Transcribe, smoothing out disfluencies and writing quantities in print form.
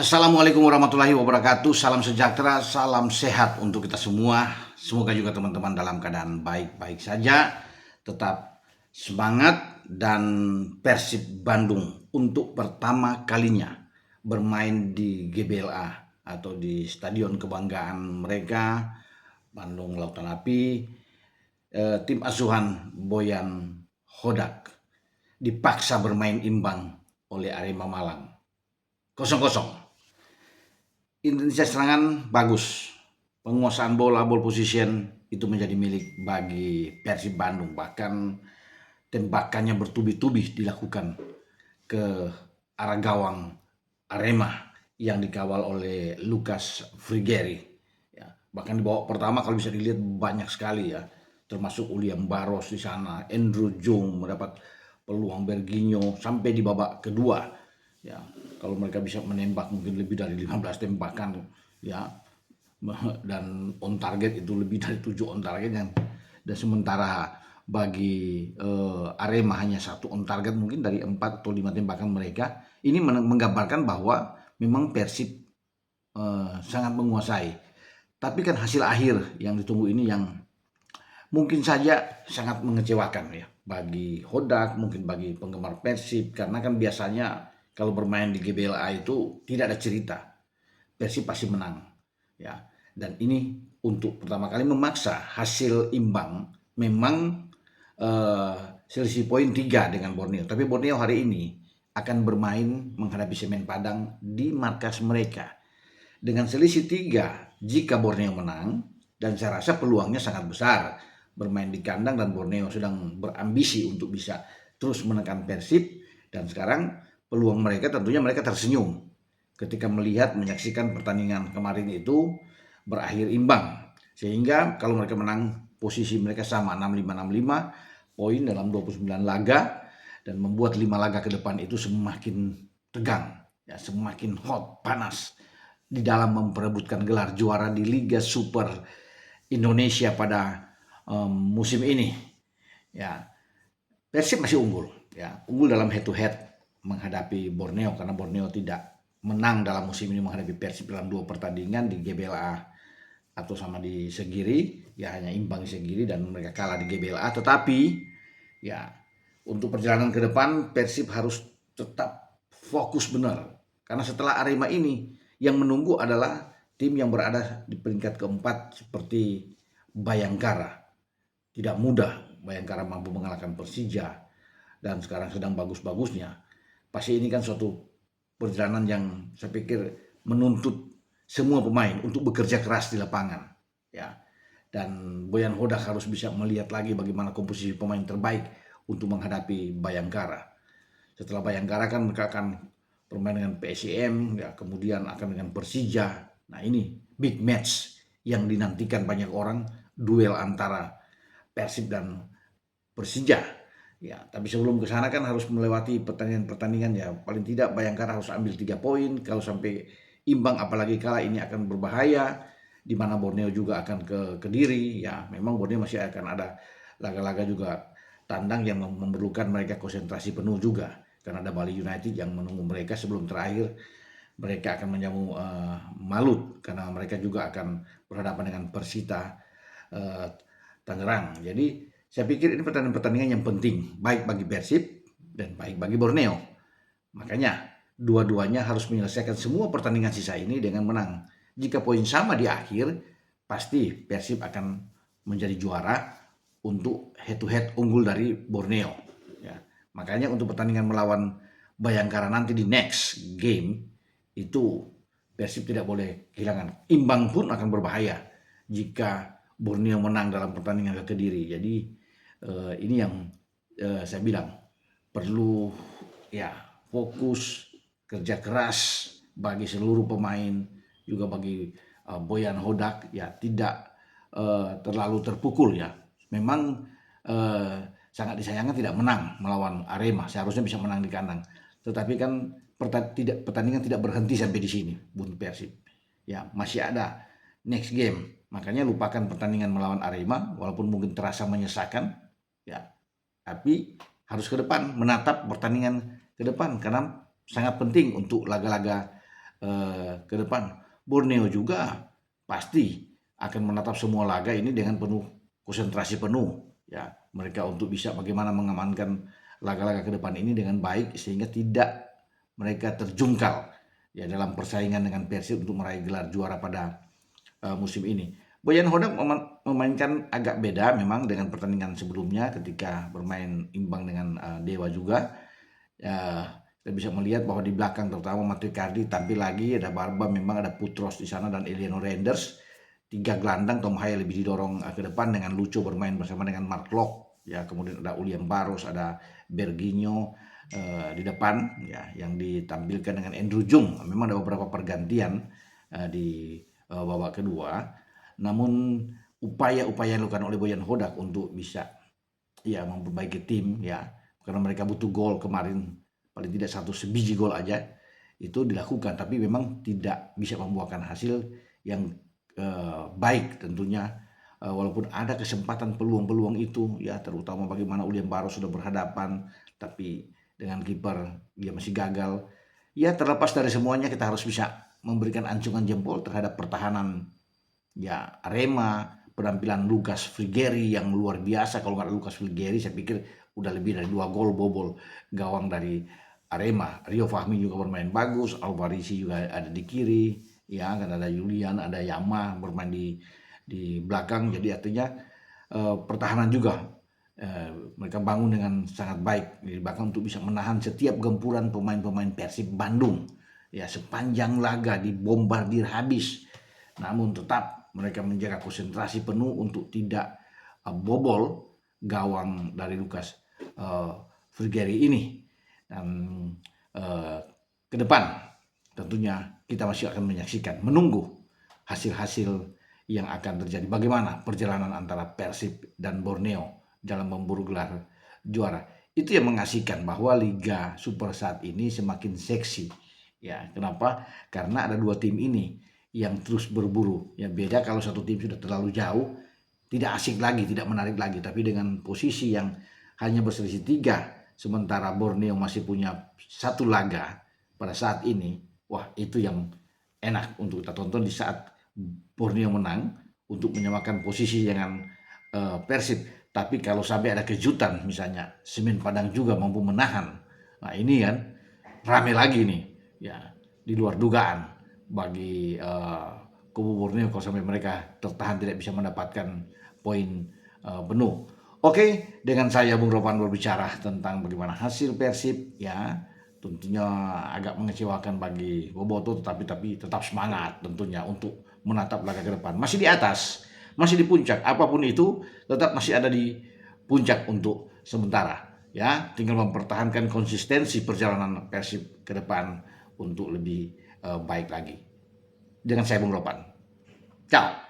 Assalamualaikum warahmatullahi wabarakatuh. Salam sejahtera, salam sehat untuk kita semua. Semoga juga teman-teman dalam keadaan baik-baik saja. Tetap semangat dan Persib Bandung untuk pertama kalinya bermain di GBLA atau di Stadion Kebanggaan mereka, Bandung Lautan Api. Tim asuhan Boyan Hodak dipaksa bermain imbang oleh Arema Malang 0-0. Indonesia serangan bagus. Penguasaan bola, ball position itu menjadi milik bagi Persib Bandung. Bahkan tembakannya bertubi-tubi dilakukan ke arah gawang Arema yang dikawal oleh Lucas Frigeri. Ya, bahkan di babak pertama kalau bisa dilihat banyak sekali ya, termasuk William Barros di sana, Andrew Jung mendapat peluang Berginho sampai di babak kedua. Ya, kalau mereka bisa menembak mungkin lebih dari 15 tembakan ya, dan on target itu lebih dari 7 on target dan sementara bagi Arema hanya 1 on target mungkin dari 4 atau 5 tembakan mereka. Ini menggambarkan bahwa memang Persib sangat menguasai. Tapi kan hasil akhir yang ditunggu ini yang mungkin saja sangat mengecewakan ya bagi Hodak, mungkin bagi penggemar Persib, karena kan biasanya kalau bermain di GBLA itu tidak ada cerita, Persib pasti menang ya. Dan ini untuk pertama kali memaksa hasil imbang. Memang eh, selisih poin 3 dengan Borneo, tapi Borneo hari ini akan bermain menghadapi Semen Padang di markas mereka dengan selisih 3. Jika Borneo menang, dan saya rasa peluangnya sangat besar bermain di kandang, dan Borneo sedang berambisi untuk bisa terus menekan Persib. Dan sekarang peluang mereka tentunya mereka tersenyum ketika melihat menyaksikan pertandingan kemarin itu berakhir imbang, sehingga kalau mereka menang posisi mereka sama 65 poin dalam 29 laga, dan membuat 5 laga ke depan itu semakin tegang ya, semakin hot, panas di dalam memperebutkan gelar juara di Liga Super Indonesia pada musim ini ya. Persib masih unggul ya, unggul dalam head to head menghadapi Borneo, karena Borneo tidak menang dalam musim ini menghadapi Persib dalam 2 pertandingan di GBLA atau sama di Segiri ya, hanya imbang di Segiri dan mereka kalah di GBLA. Tetapi ya, untuk perjalanan ke depan Persib harus tetap fokus benar, karena setelah Arema ini yang menunggu adalah tim yang berada di peringkat keempat seperti Bayangkara. Tidak mudah Bayangkara mampu mengalahkan Persija dan sekarang sedang bagus-bagusnya. Pasti ini kan suatu perjalanan yang saya pikir menuntut semua pemain untuk bekerja keras di lapangan ya. Dan Boyan Hodak harus bisa melihat lagi bagaimana komposisi pemain terbaik untuk menghadapi Bayangkara. Setelah Bayangkara kan mereka akan bermain dengan PSIM ya, kemudian akan dengan Persija. Nah, ini big match yang dinantikan banyak orang, duel antara Persib dan Persija. Ya, tapi sebelum ke sana kan harus melewati pertandingan-pertandingan ya. Paling tidak Bayangkara harus ambil 3 poin. Kalau sampai imbang apalagi kalah, ini akan berbahaya. Di mana Borneo juga akan ke Kediri. Ya, memang Borneo masih akan ada laga-laga juga tandang yang memerlukan mereka konsentrasi penuh juga. Karena ada Bali United yang menunggu mereka sebelum terakhir. Mereka akan menjamu Malut karena mereka juga akan berhadapan dengan Persita Tangerang. Jadi saya pikir ini pertandingan-pertandingan yang penting, baik bagi Persib dan baik bagi Borneo. Makanya dua-duanya harus menyelesaikan semua pertandingan sisa ini dengan menang. Jika poin sama di akhir, pasti Persib akan menjadi juara untuk head to head unggul dari Borneo. Ya. Makanya untuk pertandingan melawan Bayangkara nanti di next game itu Persib tidak boleh kehilangan. Imbang pun akan berbahaya jika Borneo menang dalam pertandingan ke Kediri. Jadi ini yang saya bilang perlu ya fokus, kerja keras bagi seluruh pemain, juga bagi Boyan Hodak ya, tidak terlalu terpukul ya. Memang sangat disayangkan tidak menang melawan Arema, seharusnya bisa menang di kandang. Tetapi kan pertandingan tidak berhenti sampai di sini, Bun Persib. Ya, masih ada next game. Makanya lupakan pertandingan melawan Arema, walaupun mungkin terasa menyesakan, ya. Tapi harus ke depan, menatap pertandingan ke depan karena sangat penting untuk laga-laga ke depan. Borneo juga pasti akan menatap semua laga ini dengan penuh konsentrasi penuh, ya, mereka untuk bisa bagaimana mengamankan laga-laga ke depan ini dengan baik sehingga tidak mereka terjungkal ya dalam persaingan dengan Persib untuk meraih gelar juara pada musim ini. Boyan Hodak memainkan agak beda memang dengan pertandingan sebelumnya ketika bermain imbang dengan Dewa juga. Ya, kita bisa melihat bahwa di belakang terutama Matteo Icardi tampil lagi, ada Barba, memang ada Putros di sana dan Eliano Renders. Tiga gelandang, Tom Haya lebih didorong ke depan dengan Lucho bermain bersama dengan Mark Locke. Ya, kemudian ada William Barros, ada Berginho di depan ya yang ditampilkan dengan Andrew Jung. Memang ada beberapa pergantian di babak kedua. Namun upaya-upaya yang dilakukan oleh Boyan Hodak untuk bisa ya memperbaiki tim ya karena mereka butuh gol kemarin, paling tidak satu sebiji gol aja itu dilakukan, tapi memang tidak bisa membuahkan hasil yang baik tentunya. Walaupun ada kesempatan peluang-peluang itu ya, terutama bagaimana William Barros sudah berhadapan tapi dengan kiper dia masih gagal. Ya, terlepas dari semuanya kita harus bisa memberikan acungan jempol terhadap pertahanan ya Arema, penampilan Lucas Frigeri yang luar biasa. Kalau nggak ada Lucas Frigeri saya pikir udah lebih dari 2 gol bobol gawang dari Arema. Rio Fahmi juga bermain bagus, Alvarisi juga ada di kiri, ya kan ada Julian, ada Yama bermain di belakang. Jadi artinya pertahanan juga mereka bangun dengan sangat baik di belakang untuk bisa menahan setiap gempuran pemain-pemain Persib Bandung. Ya, sepanjang laga dibombardir habis, namun tetap mereka menjaga konsentrasi penuh untuk tidak bobol gawang dari Lucas Frigeri ini. Dan ke depan tentunya kita masih akan menyaksikan, menunggu hasil-hasil yang akan terjadi. Bagaimana perjalanan antara Persib dan Borneo dalam memburu gelar juara. Itu yang mengasihkan bahwa Liga Super saat ini semakin seksi. Ya, kenapa? Karena ada dua tim ini yang terus berburu. Ya, beda kalau satu tim sudah terlalu jauh, tidak asik lagi, tidak menarik lagi. Tapi dengan posisi yang hanya berselisih 3, sementara Borneo masih punya 1 laga pada saat ini, wah itu yang enak untuk kita tonton di saat Borneo menang untuk menyamakan posisi dengan Persib. Tapi kalau sampai ada kejutan, misalnya Semen Padang juga mampu menahan, nah ini kan rame lagi nih, ya di luar dugaan bagi kubu Borneo kalau sampai mereka tertahan tidak bisa mendapatkan poin penuh. Oke, dengan saya Bung Ropan berbicara tentang bagaimana hasil Persib ya, tentunya agak mengecewakan bagi Boboto, tapi tetap semangat tentunya untuk menatap laga ke depan. Masih di atas, masih di puncak, apapun itu tetap masih ada di puncak untuk sementara. Ya, tinggal mempertahankan konsistensi perjalanan Persib ke depan untuk lebih baik lagi. Dengan saya Bung Ropan. Ciao.